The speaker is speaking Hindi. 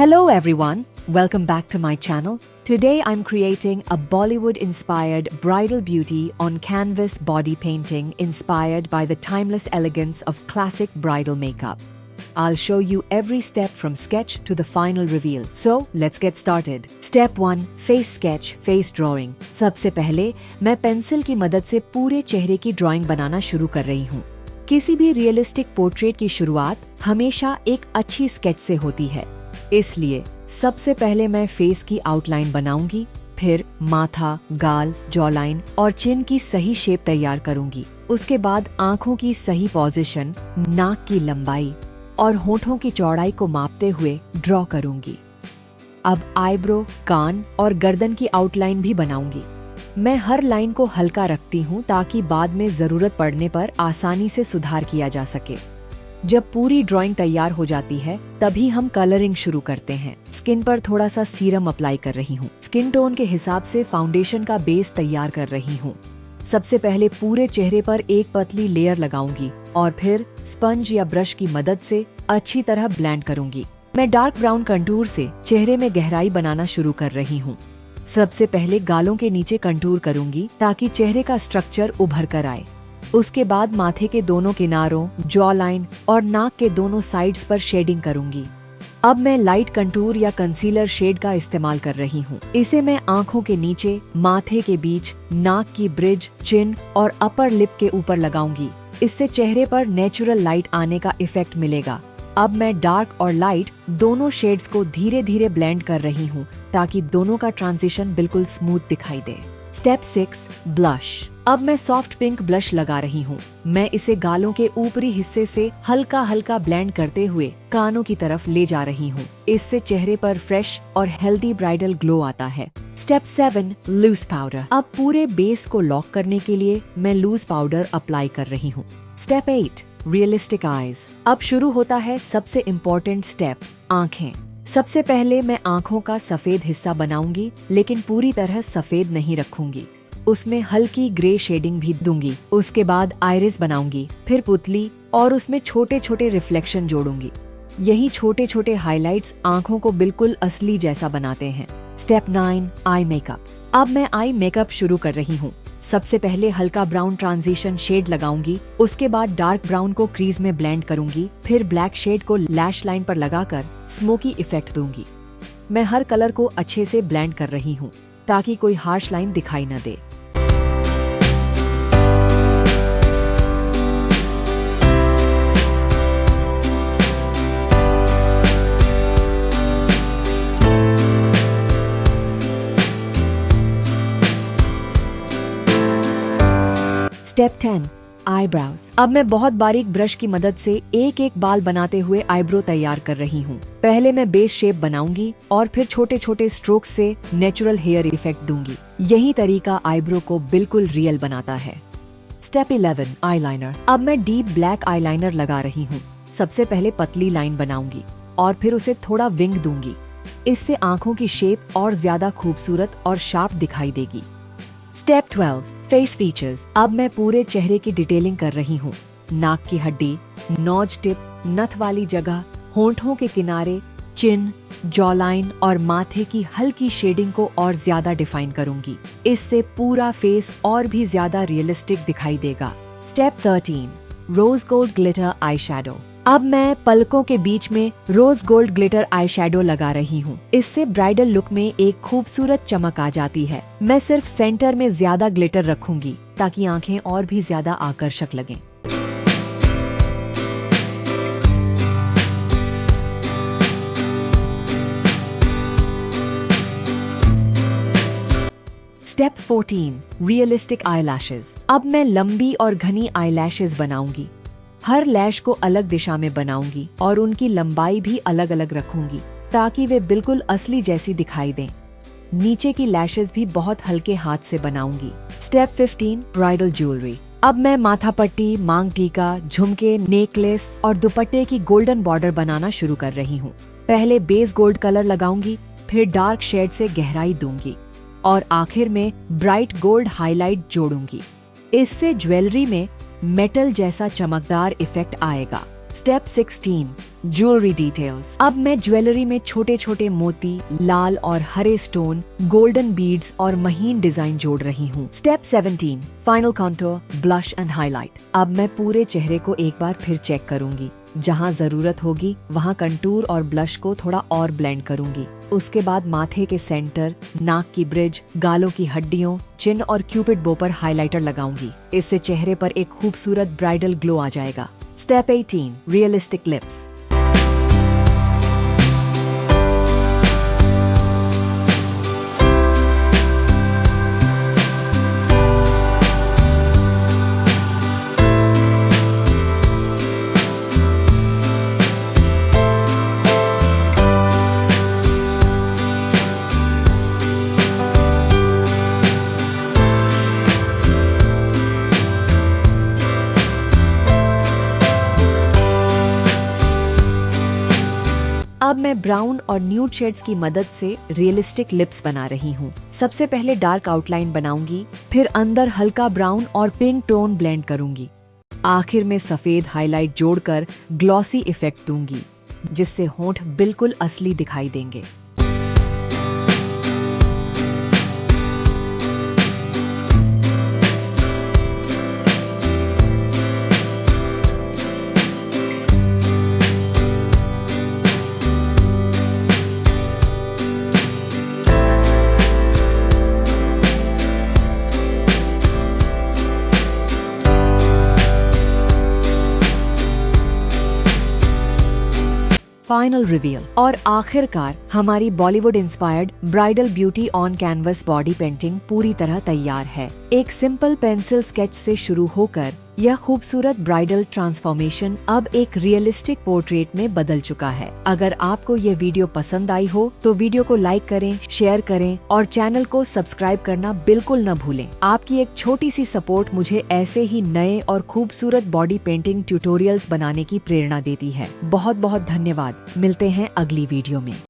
Hello everyone, welcome back to my channel. Today I'm creating a Bollywood-inspired bridal beauty on canvas body painting inspired by the timeless elegance of classic bridal makeup. I'll show you every step from sketch to the final reveal. So let's get started. Step 1. Face sketch, face drawing. सबसे पहले मैं पेंसिल की मदद से पूरे चेहरे की ड्राइंग बनाना शुरू कर रही हूँ। किसी भी रियलिस्टिक पोर्ट्रेट की शुरुआत हमेशा एक अच्छी स्केच से होती है, इसलिए सबसे पहले मैं फेस की आउटलाइन बनाऊंगी, फिर माथा, गाल, जॉलाइन और चिन की सही शेप तैयार करूंगी। उसके बाद आँखों की सही पोजीशन, नाक की लंबाई और होठों की चौड़ाई को मापते हुए ड्रॉ करूंगी। अब आईब्रो, कान और गर्दन की आउटलाइन भी बनाऊंगी। मैं हर लाइन को हल्का रखती हूँ ताकि बाद में जरूरत पड़ने पर आसानी से सुधार किया जा सके। जब पूरी ड्राइंग तैयार हो जाती है तभी हम कलरिंग शुरू करते हैं। स्किन पर थोड़ा सा सीरम अप्लाई कर रही हूँ। स्किन टोन के हिसाब से फाउंडेशन का बेस तैयार कर रही हूँ। सबसे पहले पूरे चेहरे पर एक पतली लेयर लगाऊंगी और फिर स्पंज या ब्रश की मदद से अच्छी तरह ब्लेंड करूंगी। मैं डार्क ब्राउन कंटूर से चेहरे में गहराई बनाना शुरू कर रही हूँ। सबसे पहले गालों के नीचे कंटूर करूंगी ताकि चेहरे का स्ट्रक्चर उभर कर आए। उसके बाद माथे के दोनों किनारों, जॉ लाइन और नाक के दोनों साइड्स पर शेडिंग करूंगी। अब मैं लाइट कंटूर या कंसीलर शेड का इस्तेमाल कर रही हूँ। इसे मैं आँखों के नीचे, माथे के बीच, नाक की ब्रिज, चिन और अपर लिप के ऊपर लगाऊंगी। इससे चेहरे पर नेचुरल लाइट आने का इफेक्ट मिलेगा। अब मैं डार्क और लाइट दोनों शेड्स को धीरे धीरे ब्लेंड कर रही हूँ ताकि दोनों का ट्रांजिशन बिल्कुल स्मूथ दिखाई दे। स्टेप 6. ब्लश। अब मैं सॉफ्ट पिंक ब्लश लगा रही हूँ। मैं इसे गालों के ऊपरी हिस्से से हल्का हल्का ब्लेंड करते हुए कानों की तरफ ले जा रही हूँ। इससे चेहरे पर फ्रेश और हेल्दी ब्राइडल ग्लो आता है। स्टेप 7. Loose powder. अब पूरे बेस को लॉक करने के लिए मैं लूज पाउडर अप्लाई कर रही हूँ। स्टेप 8. Realistic eyes. अब शुरू होता है सबसे इम्पोर्टेंट स्टेप, आँखें। सबसे पहले मैं आँखों का सफेद हिस्सा बनाऊंगी, लेकिन पूरी तरह सफेद नहीं रखूंगी। उसमें हल्की ग्रे शेडिंग भी दूंगी। उसके बाद आइरिस बनाऊंगी, फिर पुतली और उसमें छोटे छोटे रिफ्लेक्शन जोड़ूंगी। यही छोटे छोटे हाइलाइट्स आँखों को बिल्कुल असली जैसा बनाते हैं। स्टेप 9. Eye makeup. अब मैं आई मेकअप शुरू कर रही हूँ। सबसे पहले हल्का ब्राउन ट्रांजिशन शेड लगाऊंगी, उसके बाद डार्क ब्राउन को क्रीज में ब्लेंड करूंगी, फिर ब्लैक शेड को लैश लाइन पर लगाकर स्मोकी इफेक्ट दूंगी। मैं हर कलर को अच्छे से ब्लेंड कर रही हूँ ताकि कोई हार्श लाइन दिखाई न दे। स्टेप 10. आईब्राउज। अब मैं बहुत बारीक ब्रश की मदद से एक एक बाल बनाते हुए आईब्रो तैयार कर रही हूँ। पहले मैं बेस शेप बनाऊंगी और फिर छोटे छोटे स्ट्रोक्स से नेचुरल हेयर इफेक्ट दूंगी। यही तरीका आईब्रो को बिल्कुल रियल बनाता है। स्टेप 11. आईलाइनर। अब मैं डीप ब्लैक आईलाइनर लगा रही हूँ। सबसे पहले पतली लाइन बनाऊंगी और फिर उसे थोड़ा विंग दूंगी। इससे आँखों की शेप और ज्यादा खूबसूरत और शार्प दिखाई देगी। स्टेप 12. Face features. अब मैं पूरे चेहरे की डिटेलिंग कर रही हूँ। नाक की हड्डी, नोज टिप, नथ वाली जगह, होंठों के किनारे, चिन, जॉलाइन और माथे की हल्की शेडिंग को और ज्यादा डिफाइन करूंगी। इससे पूरा फेस और भी ज्यादा रियलिस्टिक दिखाई देगा। Step 13. Rose gold glitter eye shadow. अब मैं पलकों के बीच में rose gold glitter eye shadow लगा रही हूँ। इससे ब्राइडल लुक में एक खूबसूरत चमक आ जाती है। मैं सिर्फ सेंटर में ज्यादा ग्लिटर रखूंगी ताकि आंखें और भी ज्यादा आकर्षक लगें। स्टेप 14. Realistic eyelashes. अब मैं लंबी और घनी आईलैशेस बनाऊंगी। हर लैश को अलग दिशा में बनाऊंगी और उनकी लंबाई भी अलग अलग रखूंगी ताकि वे बिल्कुल असली जैसी दिखाई दें। नीचे की लैशेस भी बहुत हल्के हाथ से बनाऊंगी। स्टेप 15. Bridal jewellery. अब मैं माथा पट्टी, मांग टीका, झुमके, नेकलेस और दुपट्टे की गोल्डन बॉर्डर बनाना शुरू कर रही हूँ। पहले बेस गोल्ड कलर लगाऊंगी, फिर डार्क शेड से गहराई दूंगी और आखिर में ब्राइट गोल्ड हाईलाइट जोड़ूंगी। इससे ज्वेलरी में मेटल जैसा चमकदार इफेक्ट आएगा। Step 16 jewellery details. अब मैं ज्वेलरी में छोटे छोटे मोती, लाल और हरे स्टोन, गोल्डन बीड्स और महीन डिजाइन जोड़ रही हूँ। Step 17 final contour, blush and highlight. अब मैं पूरे चेहरे को एक बार फिर चेक करूंगी। जहाँ जरूरत होगी वहाँ कंटूर और ब्लश को थोड़ा और ब्लेंड करूंगी। उसके बाद माथे के सेंटर, नाक की ब्रिज, गालों की हड्डियों, चिन और क्यूपिड बो पर हाइलाइटर लगाऊंगी। इससे चेहरे पर एक खूबसूरत ब्राइडल ग्लो आ जाएगा। Step 18 realistic lips. अब मैं ब्राउन और न्यूड शेड्स की मदद से रियलिस्टिक लिप्स बना रही हूँ। सबसे पहले डार्क आउटलाइन बनाऊंगी, फिर अंदर हल्का ब्राउन और पिंक टोन ब्लेंड करूंगी। आखिर में सफेद हाईलाइट जोड़कर ग्लॉसी इफेक्ट दूंगी, जिससे होंठ बिल्कुल असली दिखाई देंगे। फाइनल रिवील और आखिरकार हमारी Bollywood inspired bridal beauty on canvas body painting पूरी तरह तैयार है। एक सिंपल पेंसिल स्केच से शुरू होकर यह खूबसूरत ब्राइडल ट्रांसफॉर्मेशन अब एक रियलिस्टिक पोर्ट्रेट में बदल चुका है। अगर आपको ये वीडियो पसंद आई हो तो वीडियो को लाइक करें, शेयर करें और चैनल को सब्सक्राइब करना बिल्कुल न भूलें। आपकी एक छोटी सी सपोर्ट मुझे ऐसे ही नए और खूबसूरत बॉडी पेंटिंग ट्यूटोरियल्स बनाने की प्रेरणा देती है। बहुत बहुत धन्यवाद। मिलते हैं अगली वीडियो में।